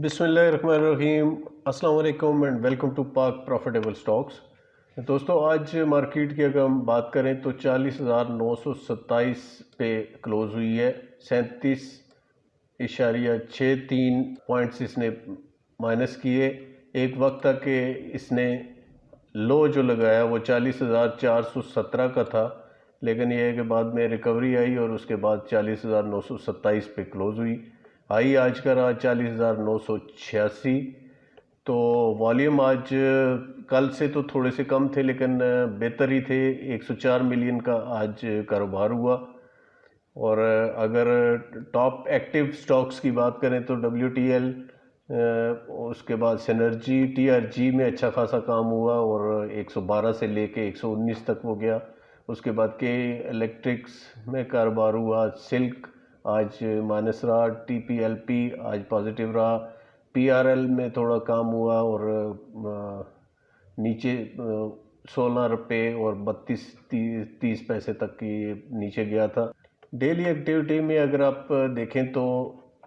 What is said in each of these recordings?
بسم اللہ الرحمن الرحیم. السلام علیکم اینڈ ویلکم ٹو پاک پروفیٹیبل سٹاکس. دوستو آج مارکیٹ کی اگر ہم بات کریں تو 40,927 پہ کلوز ہوئی ہے. 37.63 پوائنٹس اس نے مائنس کیے. ایک وقت تھا کہ اس نے لو جو لگایا وہ 40,417 کا تھا، لیکن یہ ہے کہ بعد میں ریکوری آئی اور اس کے بعد 40,927 پہ کلوز ہوئی. آئی آج کا رہا 40,986. تو والیوم آج کل سے تو تھوڑے سے کم تھے لیکن بہتر ہی تھے. 104 ملین کا آج کاروبار ہوا. اور اگر ٹاپ ایکٹیو سٹاکس کی بات کریں تو WTL، اس کے بعد سینرجی، TRG میں اچھا خاصا کام ہوا اور 112 سے لے کے 119 تک وہ گیا. اس کے بعد کے الیکٹرکس میں کاروبار ہوا. سلک آج مائنس رہا. TPLP آج پازیٹیو رہا. PRL میں تھوڑا کام ہوا اور نیچے 16 روپے اور 32-30 پیسے تک کی نیچے گیا تھا. ڈیلی ایکٹیویٹی میں اگر آپ دیکھیں تو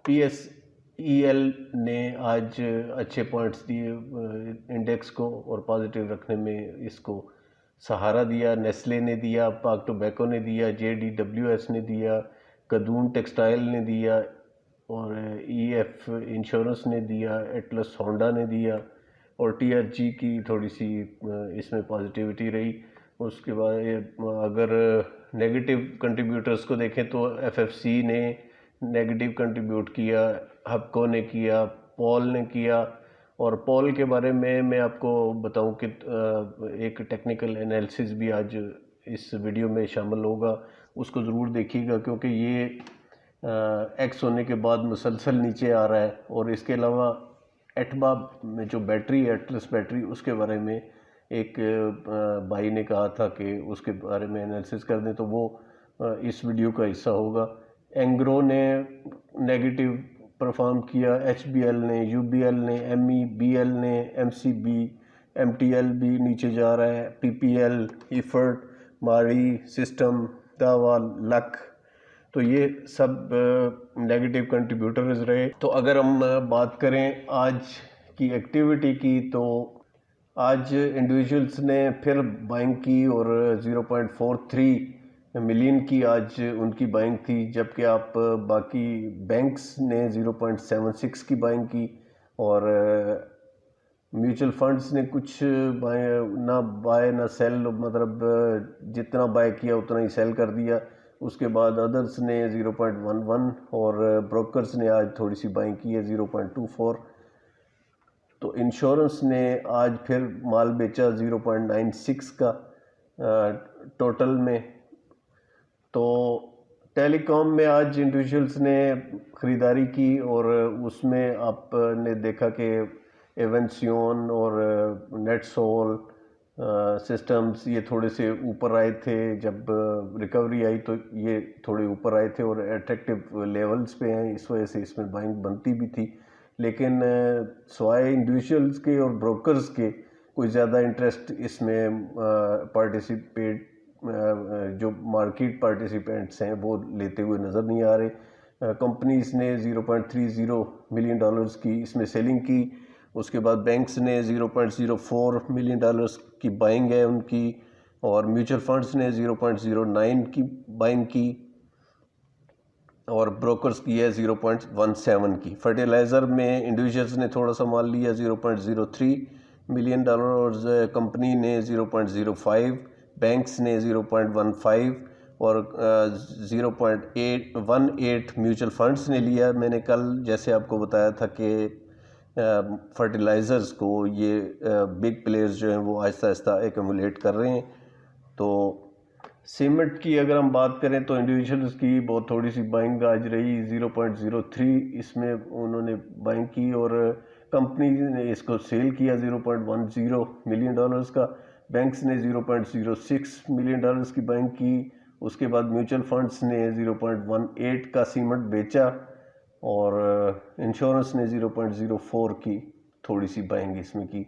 PSEL نے آج اچھے پوائنٹس دیے انڈیکس کو اور پازیٹیو رکھنے میں اس کو سہارا دیا. نیسلے نے دیا، پاک ٹوبیکو نے دیا، JDWS نے دیا، قدون ٹیکسٹائل نے دیا اور EF انشورنس نے دیا، ایٹلس ہونڈا نے دیا اور TRG کی تھوڑی سی اس میں پازیٹیوٹی رہی. اس کے بعد اگر نیگیٹو کنٹریبیوٹرز کو دیکھیں تو FFC نے نیگیٹو کنٹریبیوٹ کیا، ہپکو نے کیا، پول نے کیا. اور پول کے بارے میں آپ کو بتاؤں کہ ایک ٹیکنیکل انالیسس بھی آج اس ویڈیو میں شامل ہوگا، اس کو ضرور دیکھیے گا کیونکہ یہ ایکس ہونے کے بعد مسلسل نیچے آ رہا ہے. اور اس کے علاوہ ایٹما میں جو بیٹری ہے، ایٹلس بیٹری، اس کے بارے میں ایک بھائی نے کہا تھا کہ اس کے بارے میں انالیسس کر دیں تو وہ اس ویڈیو کا حصہ ہوگا. اینگرو نے نیگیٹو پرفارم کیا، HBL نے، UBL نے، MEBL نے، MCB، MTL بھی نیچے جا رہا ہے، PPL، ایفرٹ، ماری سسٹم، داوا، لک. تو یہ سب نیگیٹو کنٹریبیوٹرز رہے. تو اگر ہم بات کریں آج کی ایکٹیویٹی کی تو آج انڈیویجولز نے پھر بائنگ کی اور 0.43 ملین کی آج ان کی بائنگ تھی، جبکہ آپ باقی بینکس نے 0.76 کی بائنگ کی اور میوچل فنڈز نے کچھ نہ بائے نہ سیل، مطلب جتنا بائی کیا اتنا ہی سیل کر دیا. اس کے بعد ادرس نے 0.11 اور بروکرز نے آج تھوڑی سی بائنگ کی ہے 0.24. تو انشورنس نے آج پھر مال بیچا 0.96 کا ٹوٹل میں. تو ٹیلی کام میں آج انڈیویجولز نے خریداری کی اور اس میں آپ نے دیکھا کہ ایونسیون اور نیٹ سول سسٹمز یہ تھوڑے سے اوپر آئے تھے. جب ریکوری آئی تو یہ تھوڑے اوپر آئے تھے اور اٹریکٹیو لیولز پہ ہیں، اس وجہ سے اس میں بائنگ بنتی بھی تھی. لیکن سوائے انڈیویجولز کے اور بروکرز کے کوئی زیادہ انٹرسٹ اس میں پارٹیسپیٹ جو مارکیٹ پارٹیسپینٹس ہیں وہ لیتے ہوئے نظر نہیں آ رہے. کمپنیز نے 0.30 ملین ڈالرز کی اس میں سیلنگ کی. اس کے بعد بینکس نے 0.04 ملین ڈالرز کی بائنگ ہے ان کی، اور میوچل فنڈز نے 0.09 کی بائنگ کی اور بروکرز کی ہے 0.17 کی. فرٹیلائزر میں انڈیویجولز نے تھوڑا سا مال لیا 0.03 ملین ڈالر اور کمپنی نے 0.05، بینکس نے 0.15 اور 0.18 میوچل فنڈز نے لیا. میں نے کل جیسے آپ کو بتایا تھا کہ فرٹیلائزرز کو یہ بگ پلیئرز جو ہیں وہ آہستہ آہستہ ایکومولیٹ کر رہے ہیں. تو سیمنٹ کی اگر ہم بات کریں تو انڈیویجولز کی بہت تھوڑی سی بائنگ آج رہی 0.03 اس میں انہوں نے بائنگ کی اور کمپنی نے اس کو سیل کیا 0.10 ملین ڈالرز کا. بینکس نے 0.06 ملین ڈالرز کی بائنگ کی. اس کے بعد میوچل فنڈز نے 0.18 کا سیمنٹ بیچا اور انشورنس نے 0.04 کی تھوڑی سی بائنگ اس میں کی.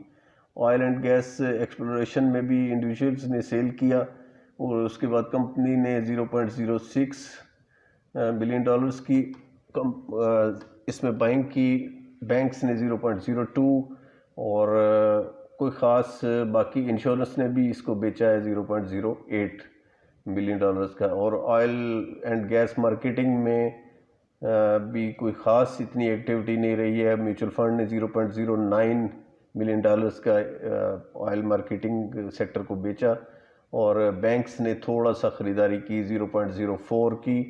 آئل اینڈ گیس ایکسپلوریشن میں بھی انڈیویجولز نے سیل کیا اور اس کے بعد کمپنی نے 0.06 بلین ڈالرز کی اس میں بائنگ کی. بینکس نے 0.02 اور کوئی خاص باقی انشورنس نے بھی اس کو بیچا ہے 0.08 ملین ڈالرز کا. اور آئل اینڈ گیس مارکیٹنگ میں بھی کوئی خاص اتنی ایکٹیویٹی نہیں رہی ہے. میوچل فنڈ نے 0.09 ملین ڈالرز کا آئل مارکیٹنگ سیکٹر کو بیچا اور بینکس نے تھوڑا سا خریداری کی 0.04 کی.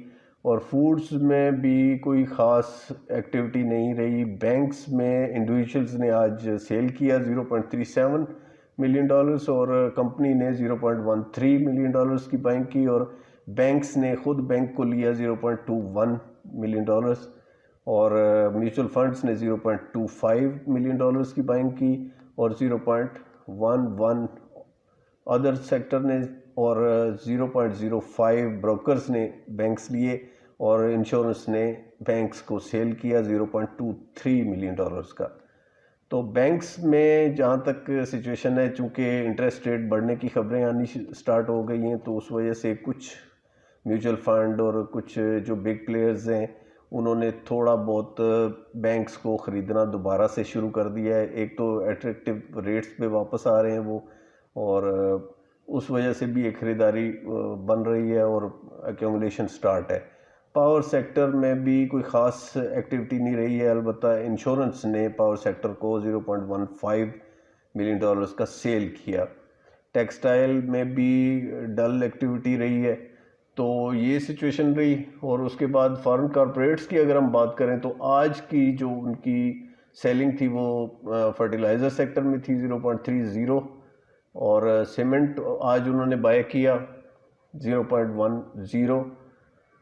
اور فوڈز میں بھی کوئی خاص ایکٹیویٹی نہیں رہی. بینکس میں انڈیویجولز نے آج سیل کیا 0.37 ملین ڈالرز اور کمپنی نے 0.13 ملین ڈالرز کی بائنگ کی اور بینکس نے خود بینک کو لیا 0.21 ملین ڈالرز اور میوچل فنڈز نے 0.25 ملین ڈالرز کی بائنگ کی اور 0.11 ادر سیکٹر نے اور 0.05 بروکرز نے بینکس لیے اور انشورنس نے بینکس کو سیل کیا 0.23 ملین ڈالرز کا. تو بینکس میں جہاں تک سچویشن ہے چونکہ انٹرسٹ ریٹ بڑھنے کی خبریں آنی سٹارٹ ہو گئی ہیں تو اس وجہ سے کچھ میوچل فنڈ اور کچھ جو بگ پلیئرز ہیں انہوں نے تھوڑا بہت بینکس کو خریدنا دوبارہ سے شروع کر دیا ہے. ایک تو ایٹریکٹیو ریٹس پہ واپس آ رہے ہیں وہ اور اس وجہ سے بھی ایک خریداری بن رہی ہے اور ایکومولیشن سٹارٹ ہے. پاور سیکٹر میں بھی کوئی خاص ایکٹیویٹی نہیں رہی ہے. البتہ انشورنس نے پاور سیکٹر کو 0.15 ملین ڈالرز کا سیل کیا. ٹیکسٹائل میں بھی ڈل ایکٹیویٹی رہی ہے. تو یہ سچویشن رہی. اور اس کے بعد فارن کارپوریٹس کی اگر ہم بات کریں تو آج کی جو ان کی سیلنگ تھی وہ فرٹیلائزر سیکٹر میں تھی 0.30 اور سیمنٹ آج انہوں نے بائی کیا 0.10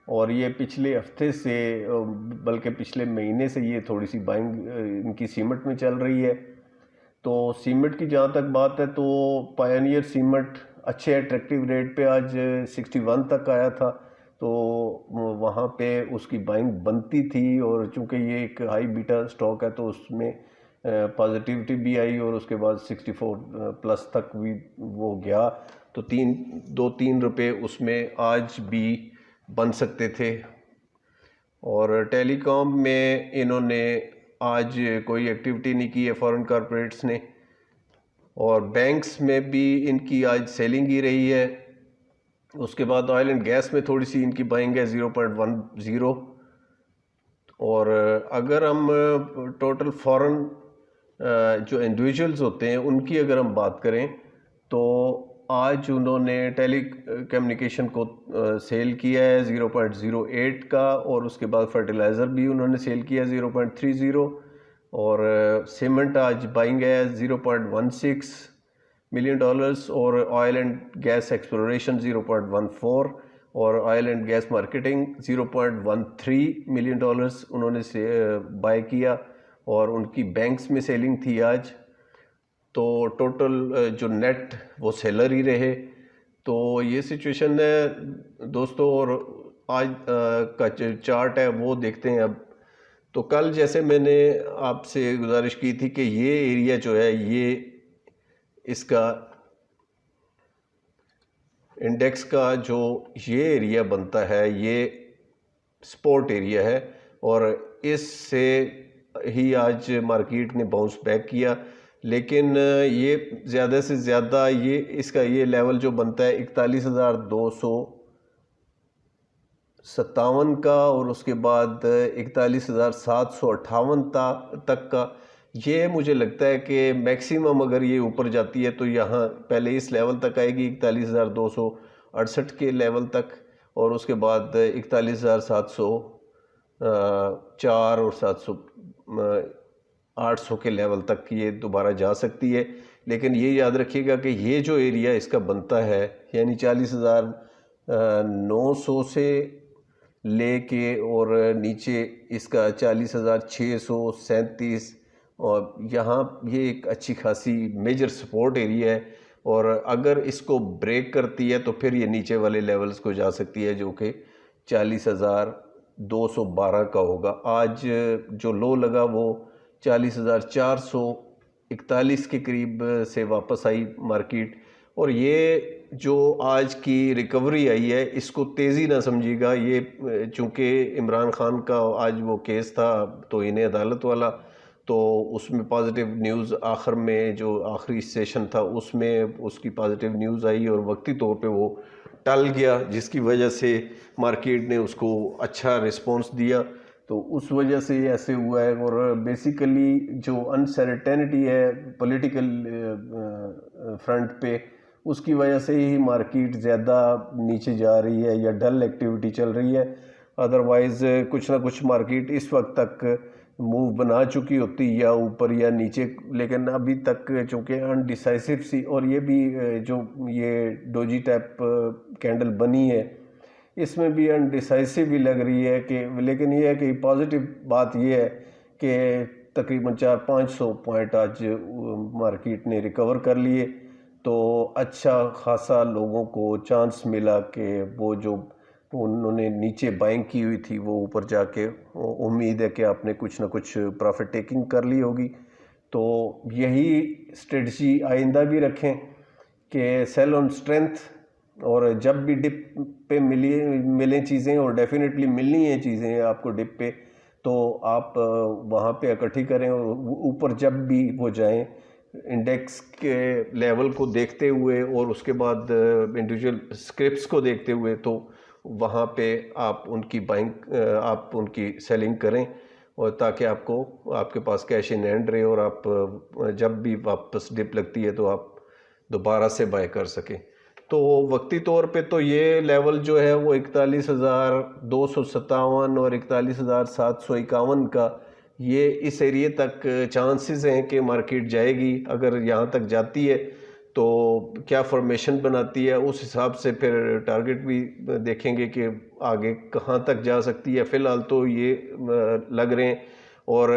اور یہ پچھلے ہفتے سے بلکہ پچھلے مہینے سے یہ تھوڑی سی بائنگ ان کی سیمنٹ میں چل رہی ہے. تو سیمنٹ کی جہاں تک بات ہے تو پائنیئر سیمنٹ اچھے ایٹریکٹیو ریٹ پہ آج 61 تک آیا تھا تو وہاں پہ اس کی بائنگ بنتی تھی اور چونکہ یہ ایک ہائی بیٹا سٹاک ہے تو اس میں پازیٹیوٹی بھی آئی اور اس کے بعد 64 پلس تک بھی وہ گیا تو 2-3 روپے اس میں آج بھی بن سکتے تھے. اور ٹیلی کام میں انہوں نے آج کوئی ایکٹیویٹی نہیں کی ہے فارن کارپوریٹس نے اور بینکس میں بھی ان کی آج سیلنگ ہی رہی ہے. اس کے بعد آئل اینڈ گیس میں تھوڑی سی ان کی بائنگ ہے 0.10 اور اگر ہم ٹوٹل فارن جو انڈیویجولز ہوتے ہیں ان کی اگر ہم بات کریں تو آج انہوں نے ٹیلی کمیونیکیشن کو سیل کیا ہے 0.08 کا اور اس کے بعد فرٹیلائزر بھی انہوں نے سیل کیا 0.30 اور سیمنٹ آج بائنگ ہے 0.16 ملین ڈالرز اور آئل اینڈ گیس ایکسپلوریشن 0.14 اور oil and gas marketing 0.13 million dollars انہوں نے بائی کیا اور ان کی بینکس میں سیلنگ تھی آج. تو ٹوٹل جو نیٹ وہ سیلر ہی رہے. تو یہ سچویشن ہے دوستو اور آج کا جو چارٹ ہے وہ دیکھتے ہیں اب. تو کل جیسے میں نے آپ سے گزارش کی تھی کہ یہ ایریا جو ہے یہ اس کا انڈیکس کا جو یہ ایریا بنتا ہے یہ سپورٹ ایریا ہے اور اس سے ہی آج مارکیٹ نے باؤنس بیک کیا. لیکن یہ زیادہ سے زیادہ اس کا یہ لیول جو بنتا ہے 41,257 کا اور اس کے بعد 41,758 تک کا یہ مجھے لگتا ہے کہ میکسیمم اگر یہ اوپر جاتی ہے تو یہاں پہلے اس لیول تک آئے گی 41,268 کے لیول تک اور اس کے بعد 41,704 اور 800 کے لیول تک یہ دوبارہ جا سکتی ہے. لیکن یہ یاد رکھیے گا کہ یہ جو ایریا اس کا بنتا ہے یعنی 40,900 سے لے کے اور نیچے اس کا 40,637 اور یہاں یہ ایک اچھی خاصی میجر سپورٹ ایریا ہے اور اگر اس کو بریک کرتی ہے تو پھر یہ نیچے والے لیولز کو جا سکتی ہے جو کہ 40,212 کا ہوگا. آج جو لو لگا وہ 40,441 کے قریب سے واپس آئی مارکیٹ اور یہ جو آج کی ریکوری آئی ہے اس کو تیزی نہ سمجھیے گا. یہ چونکہ عمران خان کا آج وہ کیس تھا توہین عدالت والا تو اس میں پازیٹیو نیوز آخر میں جو آخری سیشن تھا اس میں اس کی پازیٹیو نیوز آئی اور وقتی طور پہ وہ ٹل گیا، جس کی وجہ سے مارکیٹ نے اس کو اچھا رسپانس دیا. تو اس وجہ سے یہ ایسے ہوا ہے. اور بیسیکلی جو انسرٹینٹی ہے پولیٹیکل فرنٹ پہ، اس کی وجہ سے ہی مارکیٹ زیادہ نیچے جا رہی ہے یا ڈل ایکٹیویٹی چل رہی ہے. ادروائز کچھ نہ کچھ مارکیٹ اس وقت تک موو بنا چکی ہوتی یا اوپر یا نیچے، لیکن ابھی تک چونکہ انڈیسائسو سی، اور یہ بھی جو یہ ڈوجی ٹیپ کینڈل بنی ہے اس میں بھی انڈیسائسو بھی لگ رہی ہے کہ، لیکن یہ ہے کہ پازیٹیو بات یہ ہے کہ تقریباً 400-500 پوائنٹ آج مارکیٹ نے ریکور کر لیے. تو اچھا خاصا لوگوں کو چانس ملا کہ وہ جو انہوں نے نیچے بائنگ کی ہوئی تھی وہ اوپر جا کے، امید ہے کہ آپ نے کچھ نہ کچھ پروفٹ ٹیکنگ کر لی ہوگی. تو یہی اسٹریٹجی آئندہ بھی رکھیں کہ سیل آن اسٹرینتھ، اور جب بھی ڈپ پہ ملیں چیزیں، اور ڈیفینیٹلی ملنی ہیں چیزیں آپ کو ڈپ پہ، تو آپ وہاں پہ اکٹھی کریں، اور اوپر جب بھی وہ جائیں انڈیکس کے لیول کو دیکھتے ہوئے اور اس کے بعد انڈیویجول اسکرپٹس کو دیکھتے ہوئے، تو وہاں پہ آپ ان کی بائنگ، آپ ان کی سیلنگ کریں، اور تاکہ آپ کے پاس کیش ان ہینڈ رہے، اور آپ جب بھی واپس ڈپ لگتی ہے تو آپ دوبارہ سے بائی کر سکیں. تو وقتی طور پہ تو یہ لیول جو ہے وہ 41,257 اور 41,751 کا، یہ اس ایریے تک چانسز ہیں کہ مارکیٹ جائے گی. اگر یہاں تک جاتی ہے تو کیا فارمیشن بناتی ہے، اس حساب سے پھر ٹارگٹ بھی دیکھیں گے کہ آگے کہاں تک جا سکتی ہے. فی الحال تو یہ لگ رہے ہیں. اور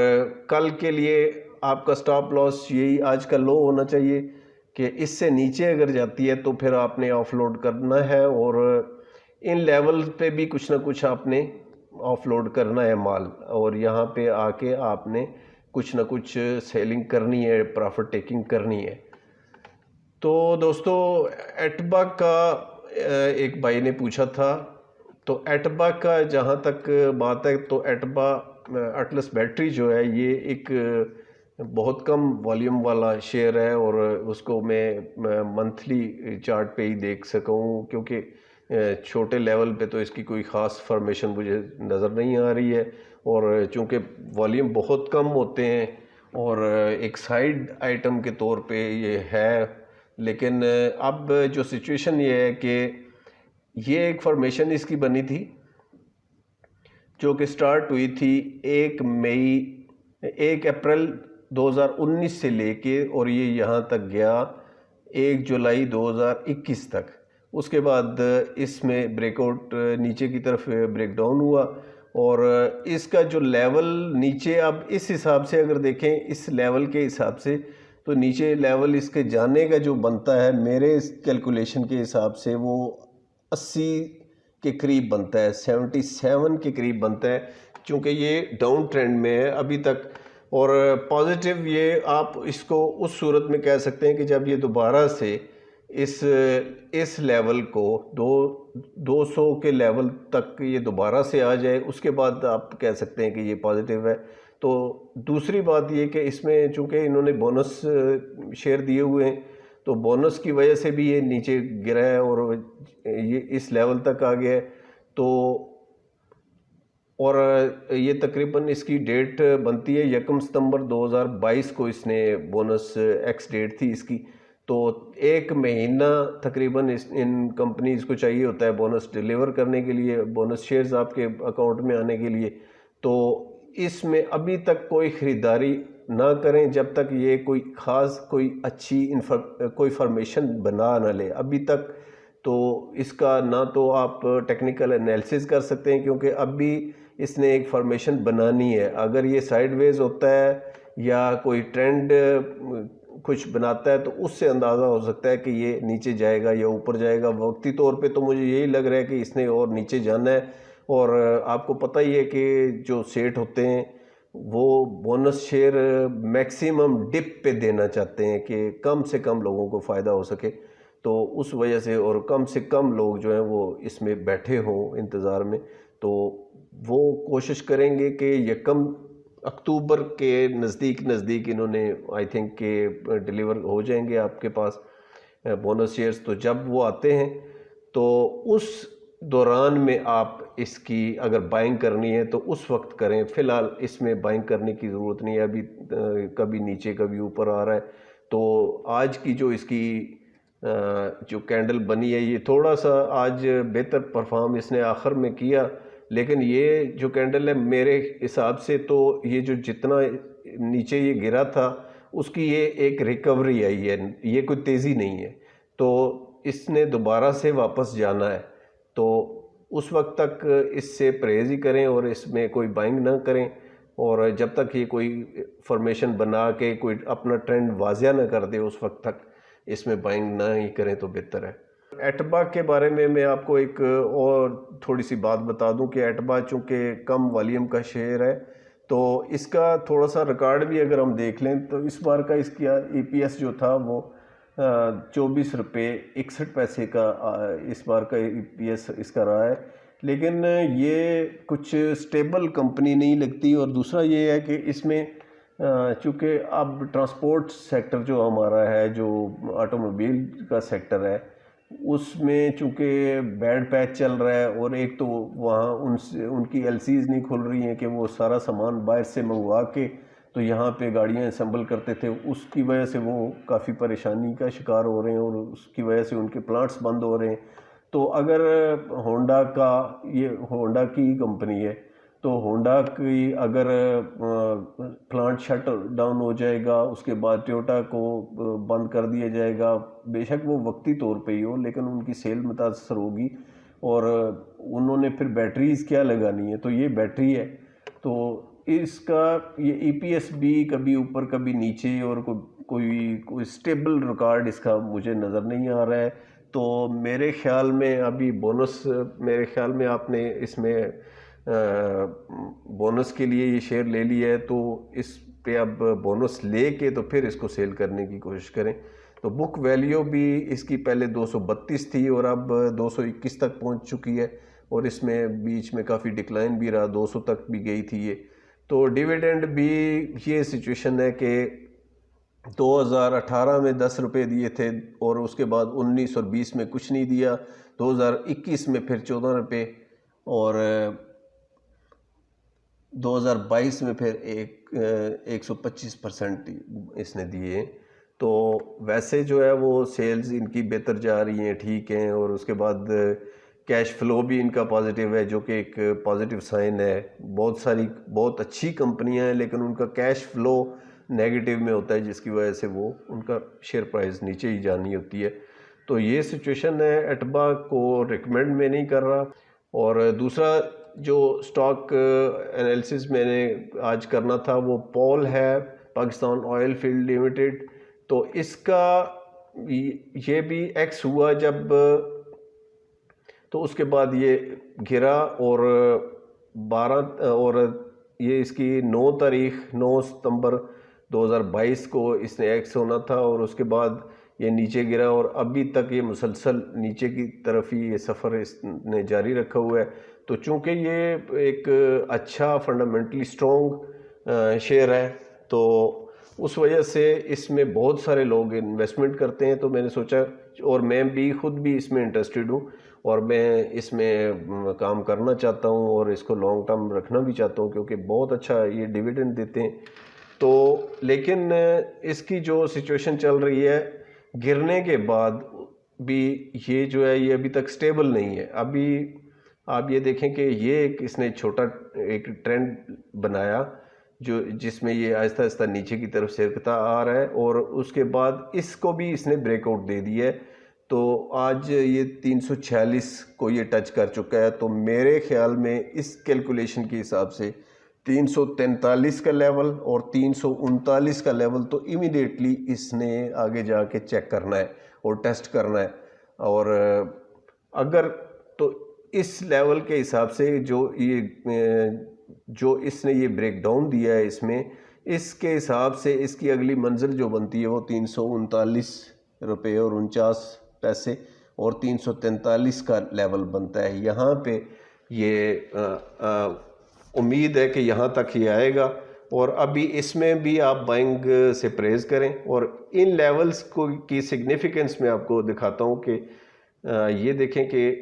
کل کے لیے آپ کا سٹاپ لاس یہی آج کا لو ہونا چاہیے کہ اس سے نیچے اگر جاتی ہے تو پھر آپ نے آف لوڈ کرنا ہے، اور ان لیول پہ بھی کچھ نہ کچھ آپ نے آف لوڈ کرنا ہے مال، اور یہاں پہ آ کے آپ نے کچھ نہ کچھ سیلنگ کرنی ہے، پروفٹ ٹیکنگ کرنی ہے. تو دوستو ایٹبا کا ایک بھائی نے پوچھا تھا، تو ایٹبا کا جہاں تک بات ہے تو ایٹبا اٹلس بیٹری جو ہے یہ ایک بہت کم والیوم والا شیئر ہے، اور اس کو میں منتھلی چارٹ پہ ہی دیکھ سکوں، کیونکہ چھوٹے لیول پہ تو اس کی کوئی خاص فارمیشن مجھے نظر نہیں آ رہی ہے. اور چونکہ والیوم بہت کم ہوتے ہیں اور ایک سائیڈ آئٹم کے طور پہ یہ ہے، لیکن اب جو سچویشن یہ ہے کہ یہ ایک فارمیشن اس کی بنی تھی جو کہ سٹارٹ ہوئی تھی 1 اپریل 2019 سے لے کے، اور یہ یہاں تک گیا 1 جولائی 2021 تک. اس کے بعد اس میں بریک آؤٹ نیچے کی طرف بریک ڈاؤن ہوا، اور اس کا جو لیول نیچے، اب اس حساب سے اگر دیکھیں اس لیول کے حساب سے، تو نیچے لیول اس کے جانے کا جو بنتا ہے میرے کیلکولیشن کے حساب سے وہ 80 کے قریب بنتا ہے، 77 کے قریب بنتا ہے، چونکہ یہ ڈاؤن ٹرینڈ میں ہے ابھی تک. اور پازیٹیو یہ آپ اس کو اس صورت میں کہہ سکتے ہیں کہ جب یہ دوبارہ سے اس لیول کو 200 کے لیول تک یہ دوبارہ سے آ جائے، اس کے بعد آپ کہہ سکتے ہیں کہ یہ پازیٹیو ہے. تو دوسری بات یہ کہ اس میں چونکہ انہوں نے بونس شیئر دیے ہوئے ہیں، تو بونس کی وجہ سے بھی یہ نیچے گرا ہے اور یہ اس لیول تک آ گیا ہے. تو اور یہ تقریباً اس کی ڈیٹ بنتی ہے 1 ستمبر 2022 کو، اس نے بونس ایکس ڈیٹ تھی اس کی. تو 1 مہینہ تقریباً ان کمپنیز کو چاہیے ہوتا ہے بونس ڈیلیور کرنے کے لیے، بونس شیئرز آپ کے اکاؤنٹ میں آنے کے لیے. تو اس میں ابھی تک کوئی خریداری نہ کریں جب تک یہ کوئی خاص کوئی اچھی کوئی فارمیشن بنا نہ لے ابھی تک. تو اس کا نہ تو آپ ٹیکنیکل انالیسز کر سکتے ہیں کیونکہ اب بھی اس نے ایک فارمیشن بنانی ہے. اگر یہ سائیڈ ویز ہوتا ہے یا کوئی ٹرینڈ کچھ بناتا ہے تو اس سے اندازہ ہو سکتا ہے کہ یہ نیچے جائے گا یا اوپر جائے گا. وقتی طور پہ تو مجھے یہی لگ رہا ہے کہ اس نے اور نیچے جانا ہے. اور آپ کو پتہ ہی ہے کہ جو سیٹ ہوتے ہیں وہ بونس شیئر میکسیمم ڈپ پہ دینا چاہتے ہیں کہ کم سے کم لوگوں کو فائدہ ہو سکے. تو اس وجہ سے، اور کم سے کم لوگ جو ہیں وہ اس میں بیٹھے ہوں انتظار میں، تو وہ کوشش کریں گے کہ یکم اکتوبر کے نزدیک انہوں نے آئی تھنک کہ ڈیلیور ہو جائیں گے آپ کے پاس بونس شیئرز. تو جب وہ آتے ہیں تو اس دوران میں آپ اس کی اگر بائنگ کرنی ہے تو اس وقت کریں. فی الحال اس میں بائنگ کرنے کی ضرورت نہیں ہے، ابھی کبھی نیچے کبھی اوپر آ رہا ہے. تو آج کی جو اس کی جو کینڈل بنی ہے یہ تھوڑا سا آج بہتر پرفارم اس نے آخر میں کیا، لیکن یہ جو کینڈل ہے میرے حساب سے تو یہ جو جتنا نیچے یہ گرا تھا اس کی یہ ایک ریکوری آئی ہے، یہ کوئی تیزی نہیں ہے. تو اس نے دوبارہ سے واپس جانا ہے، تو اس وقت تک اس سے پرہیز ہی کریں اور اس میں کوئی بائنگ نہ کریں، اور جب تک یہ کوئی فارمیشن بنا کے کوئی اپنا ٹرینڈ واضح نہ کر دے اس وقت تک اس میں بائنگ نہ ہی کریں تو بہتر ہے. ایٹبا کے بارے میں آپ کو ایک اور تھوڑی سی بات بتا دوں کہ ایٹبا چونکہ کم والیوم کا شیئر ہے تو اس کا تھوڑا سا ریکارڈ بھی اگر ہم دیکھ لیں تو اس بار کا اس کا ای پی ایس جو تھا وہ 24.61 کا اس بار کا ای پی ایس اس کا رہا ہے. لیکن یہ کچھ سٹیبل کمپنی نہیں لگتی، اور دوسرا یہ ہے کہ اس میں چونکہ اب ٹرانسپورٹ سیکٹر جو ہمارا ہے، جو آٹو موبائل کا سیکٹر ہے، اس میں چونکہ بیڈ پیچ چل رہا ہے، اور ایک تو وہاں ان کی ایل سیز نہیں کھل رہی ہیں کہ وہ سارا سامان باہر سے منگوا کے تو یہاں پہ گاڑیاں اسمبل کرتے تھے، اس کی وجہ سے وہ کافی پریشانی کا شکار ہو رہے ہیں اور اس کی وجہ سے ان کے پلانٹس بند ہو رہے ہیں. تو اگر ہونڈا کی کمپنی ہے تو ہونڈا کی اگر پلانٹ شٹ ڈاؤن ہو جائے گا، اس کے بعد ٹویوٹا کو بند کر دیا جائے گا، بے شک وہ وقتی طور پہ ہی ہو لیکن ان کی سیل متاثر ہوگی، اور انہوں نے پھر بیٹریز کیا لگانی ہے، تو یہ بیٹری ہے. تو اس کا یہ ای پی ایس بھی کبھی اوپر کبھی نیچے، اور کوئی سٹیبل ریکارڈ اس کا مجھے نظر نہیں آ رہا ہے. تو میرے خیال میں ابھی بونس، میرے خیال میں آپ نے اس میں بونس کے لیے یہ شیئر لے لیا ہے تو اس پہ اب بونس لے کے تو پھر اس کو سیل کرنے کی کوشش کریں. تو بک ویلیو بھی اس کی پہلے 232 تھی اور اب 221 تک پہنچ چکی ہے، اور اس میں بیچ میں کافی ڈکلائن بھی رہا، 200 تک بھی گئی تھی یہ. تو ڈیویڈنڈ بھی یہ سچویشن ہے کہ 2018 میں 10 روپے دیے تھے اور اس کے بعد 19 اور 20 میں کچھ نہیں دیا، 2021 میں پھر 14 روپے، اور 2022 میں پھر 125% اس نے دیے. تو ویسے جو ہے وہ سیلز ان کی بہتر جا رہی ہیں، ٹھیک ہیں، اور اس کے بعد کیش فلو بھی ان کا پازیٹیو ہے جو کہ ایک پازیٹیو سائن ہے. بہت اچھی کمپنیاں ہیں لیکن ان کا کیش فلو نیگیٹو میں ہوتا ہے جس کی وجہ سے وہ ان کا شیئر پرائز نیچے ہی جانی ہوتی ہے. تو یہ سچویشن ہے، ایٹبا کو ریکمینڈ میں نہیں کر رہا. اور دوسرا جو سٹاک انالیسس میں نے آج کرنا تھا وہ پول ہے، پاکستان آئل فیلڈ لیمیٹڈ. تو اس کا یہ بھی ایکس ہوا جب، تو اس کے بعد یہ گرا، اور 12 اور یہ اس کی 9 ستمبر 2022 کو اس نے ایکس ہونا تھا، اور اس کے بعد یہ نیچے گرا اور ابھی تک یہ مسلسل نیچے کی طرف ہی یہ سفر اس نے جاری رکھا ہوا ہے. تو چونکہ یہ ایک اچھا فنڈامنٹلی سٹرونگ شیئر ہے تو اس وجہ سے اس میں بہت سارے لوگ انویسٹمنٹ کرتے ہیں. تو میں نے سوچا، اور میں بھی خود بھی اس میں انٹرسٹڈ ہوں اور میں اس میں کام کرنا چاہتا ہوں اور اس کو لانگ ٹرم رکھنا بھی چاہتا ہوں کیونکہ بہت اچھا یہ ڈیویڈنڈ دیتے ہیں. تو لیکن اس کی جو سچویشن چل رہی ہے گرنے کے بعد بھی یہ جو ہے یہ ابھی تک سٹیبل نہیں ہے. ابھی آپ یہ دیکھیں کہ یہ اس نے چھوٹا ایک ٹرینڈ بنایا جس میں یہ آہستہ آہستہ نیچے کی طرف سرکتا آ رہا ہے، اور اس کے بعد اس کو بھی اس نے بریک آؤٹ دے دیا ہے. تو آج یہ 346 کو یہ ٹچ کر چکا ہے. تو میرے خیال میں اس کیلکولیشن کے حساب سے 343 کا لیول اور 339 کا لیول تو امیڈیٹلی اس نے آگے جا کے چیک کرنا ہے اور ٹیسٹ کرنا ہے. اور اگر تو اس لیول کے حساب سے جو اس نے یہ بریک ڈاؤن دیا ہے اس کے حساب سے اس کی اگلی منزل جو بنتی ہے وہ 339 روپے اور 49 پیسے اور 343 کا لیول بنتا ہے. یہاں پہ یہ امید ہے کہ یہاں تک ہی آئے گا اور ابھی اس میں بھی آپ بائنگ سے پریز کریں. اور ان لیولز کو کی سگنیفیکنس میں آپ کو دکھاتا ہوں کہ یہ دیکھیں کہ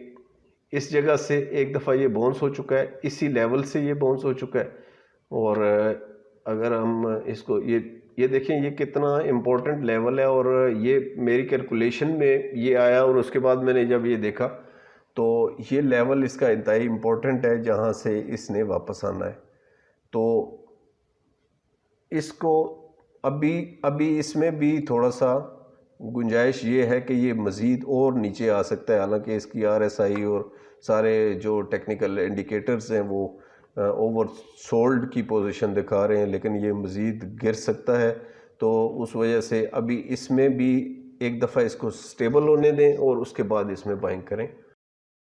اس جگہ سے ایک دفعہ یہ بونس ہو چکا ہے, اسی لیول سے یہ بونس ہو چکا ہے. اور اگر ہم اس کو یہ دیکھیں یہ کتنا امپورٹنٹ لیول ہے, اور یہ میری کیلکولیشن میں یہ آیا, اور اس کے بعد میں نے جب یہ دیکھا تو یہ لیول اس کا انتہائی امپورٹنٹ ہے جہاں سے اس نے واپس آنا ہے. تو اس کو ابھی اس میں بھی تھوڑا سا گنجائش یہ ہے کہ یہ مزید اور نیچے آ سکتا ہے, حالانکہ اس کی RSI اور سارے جو ٹیکنیکل انڈیکیٹرز ہیں وہ اوور سولڈ کی پوزیشن دکھا رہے ہیں, لیکن یہ مزید گر سکتا ہے. تو اس وجہ سے ابھی اس میں بھی ایک دفعہ اس کو سٹیبل ہونے دیں اور اس کے بعد اس میں بائنگ کریں.